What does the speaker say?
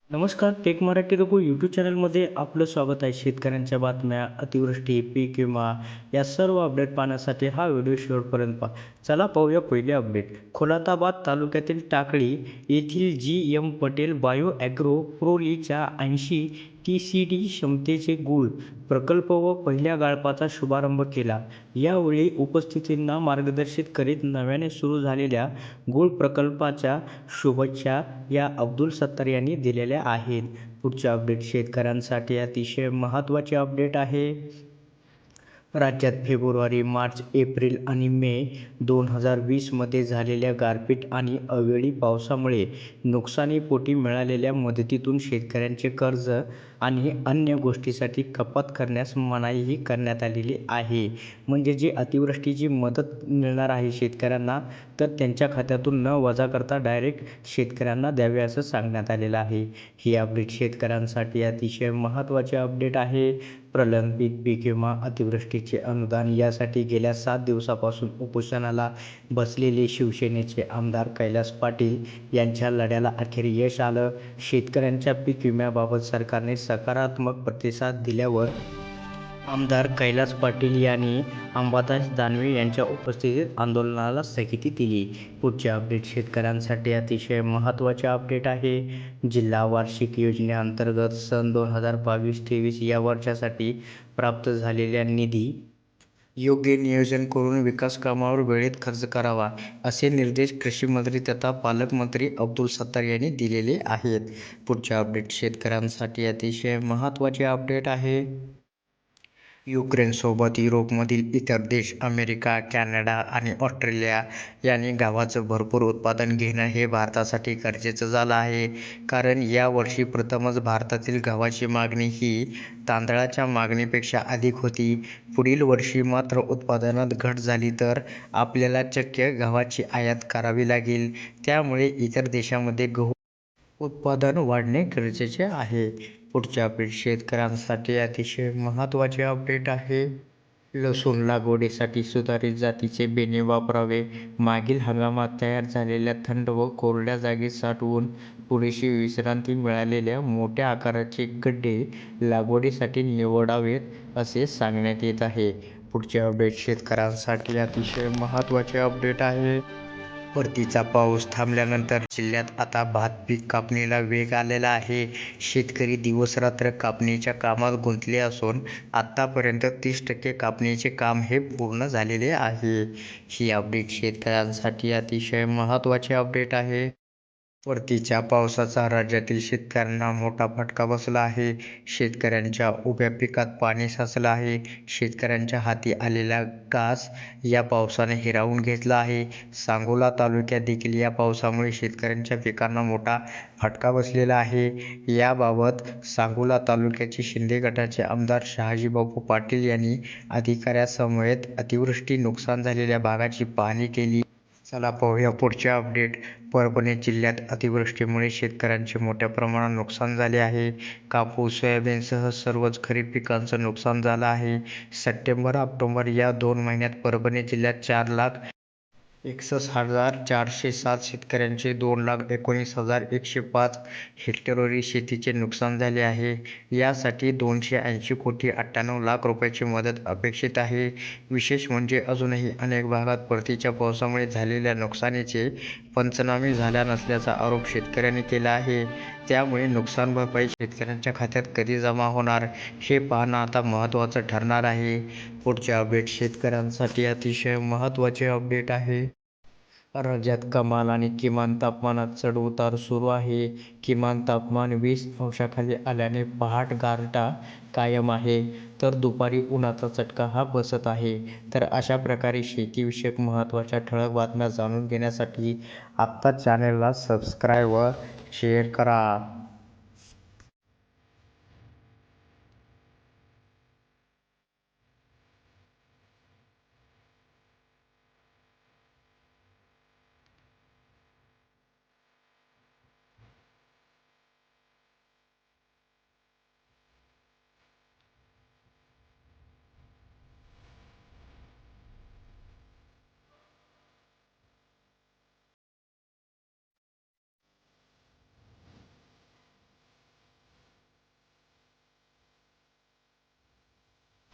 नमस्कार, take Marathi Raghu YouTube चॅनलमध्ये आपलं स्वागत आहे. शेतकऱ्यांच्या बातम्या, अतिवृष्टी, पीक विमा या सर्व अपडेट पाहण्यासाठी हा व्हिडिओ शेवटपर्यंत पहा. चला पाहूया पहिले अपडेट. खुलताबाद तालुक्यातील टाकळी येथील G. M. Patel bio agro प्रोलीच्या 80 TCD क्षमतेचे गूळ प्रकल्प व पहिल्या गाळपाचा शुभारंभ केला. यावेळी उपस्थितांना मार्गदर्शित करीत नव्याने सुरू झालेल्या गूळ प्रकल्पाच्या शुभेच्छा या अब्दुल सत्तार यांनी दिलेल्या आहेत. पुढचे अपडेट शेतकऱ्यांसाठी अतिशय महत्त्वाचे अपडेट आहे. राज्यात फेब्रुवारी, मार्च, एप्रिल आणि मे 2020मध्ये झालेल्या गारपीट आणि अवेळी पावसामुळे नुकसानीपोटी मिळालेल्या मदतीतून शेतकऱ्यांचे कर्ज आणि अन्य गोष्टींसाठी कपात करण्यास मनाईही करण्यात आलेली आहे. म्हणजे जी अतिवृष्टीची मदत मिळणार आहे शेतकऱ्यांना, तर त्यांच्या खात्यातून न वजा करता डायरेक्ट शेतकऱ्यांना द्यावे असं सांगण्यात आलेलं आहे. ही अपडेट शेतकऱ्यांसाठी अतिशय महत्त्वाचे अपडेट आहे. प्रलंबित पीक विमा, अतिवृष्टीचे अनुदान यासाठी गेल्या 7 दिवसापासून उपोषणाला बसलेले शिवसेनेचे आमदार कैलास पाटील यांच्या लढ्याला अखेर यश आलं. शेतकऱ्यांच्या पीक विम्याबाबत सरकारने सकारात्मक प्रतिसाद दिल्यावर आमदार कैलास पाटील यांनी अंबादास दानवे यांच्या उपस्थितीत आंदोलनाला स्थगिती दिली. पुढचे अपडेट शेतकऱ्यांसाठी अतिशय महत्त्वाचे अपडेट आहे. जिल्हा वार्षिक योजनेअंतर्गत सन 2022-23 या वर्षासाठी प्राप्त झालेला निधी योग्य नियोजन करून विकास कामावर वेळेत खर्च करावा, असे निर्देश कृषीमंत्री तथा पालकमंत्री अब्दुल सत्तार यांनी दिलेले आहेत. पुढचे अपडेट शेतकऱ्यांसाठी अतिशय महत्त्वाचे अपडेट आहे. युक्रेनसोबत युरोपमधील इतर देश अमेरिका, कॅनडा आणि ऑस्ट्रेलिया यांनी गव्हाचं भरपूर उत्पादन घेणं हे भारतासाठी गरजेचं झालं आहे. कारण यावर्षी प्रथमच भारतातील गव्हाची मागणी ही तांदळाच्या मागणीपेक्षा अधिक होती. पुढील वर्षी मात्र उत्पादनात घट झाली तर आपल्याला चक्क गव्हाची आयात करावी लागेल. त्यामुळे इतर देशांमध्ये गहू उत्पादन वाढणे गरजेचे आहे. पुढचे अपडेट शेतकऱ्यांसाठी अतिशय महत्त्वाचे अपडेट आहे. लसूण लागवडीसाठी सुधारित जातीचे बियाणे वापरावे. मागील हंगामात तयार झालेल्या थंड व कोरड्या जागी साठवून पुरेशी विश्रांती मिळालेल्या मोठ्या आकाराचे गड्डे लागवडीसाठी निवडावेत असे सांगण्यात येत आहे. पुढचे अपडेट शेतकऱ्यांसाठी अतिशय महत्त्वाचे अपडेट आहे. परतीचा पाऊस थांबल्यानंतर जिल्ह्यात आता भात पीक कापणीला वेग आलेला आहे. शेतकरी दिवसरात्र कापणीच्या कामात गुंतले असून आतापर्यंत 30% कापणीचे काम हे पूर्ण झालेले आहे. ही अपडेट शेतकऱ्यांसाठी अतिशय महत्त्वाचे अपडेट आहे. परतीच्या पावसाचा राज्यातील शेतकऱ्यांना मोठा फटका बसला आहे. शेतकऱ्यांच्या उभ्या पिकात पाणी साचलं आहे. शेतकऱ्यांच्या हाती आलेला घास या पावसाने हिरावून घेतला आहे. सांगोला तालुक्यात देखील या पावसामुळे शेतकऱ्यांच्या पिकांना मोठा फटका बसलेला आहे. याबाबत सांगोला तालुक्याचे शिंदे गटाचे आमदार शहाजीबापू पाटील यांनी अधिकाऱ्यांसमवेत अतिवृष्टी नुकसान झालेल्या भागाची पाहणी केली. चला पाहूया पुढचे अपडेट. परभणी जिल्ह्यात अतिवृष्टीमुळे शेतकऱ्यांचे मोठ्या प्रमाणात नुकसान झाले आहे. कापूस, सोयाबीनसह सर्वच खरीप पिकांचं नुकसान झालं आहे. सप्टेंबर-ऑक्टोबर या 2 महिन्यात परभणी जिल्ह्यात 4,61,407 शेतकऱ्यांचे 2,19,105 हेक्टरवरील शेतीचे नुकसान झाले आहे. यासाठी 280 कोटी 98 लाख रुपयांची मदत अपेक्षित आहे. विशेष म्हणजे अजूनही अनेक भागात परतीच्या पावसामुळे झालेल्या नुकसानीचे पंचनामे झाले नसल्याचा आरोप शेतकऱ्यांनी केला आहे. त्यामुळे नुकसान भरपाई शेतकऱ्यांच्या खात्यात कधी जमा होणार हे पाहणं आता महत्त्वाचं ठरणार आहे. पुढचे अपडेट शेतकऱ्यांसाठी अतिशय महत्त्वाचे अपडेट आहे. राज्यात कमाल आणि किमान तापमानात चढ-उतार सुरू आहे. किमान तापमान 20 अंशाखाली आल्याने पहाट-गारठा कायम आहे, तर दुपारी उन्हाचा चटका हा बसत आहे. तर अशा प्रकारे शेतीविषयक महत्त्वाच्या ठळक बातम्या जाणून घेण्यासाठी आत्ताच चॅनेलला सबस्क्राईब व शेअर करा.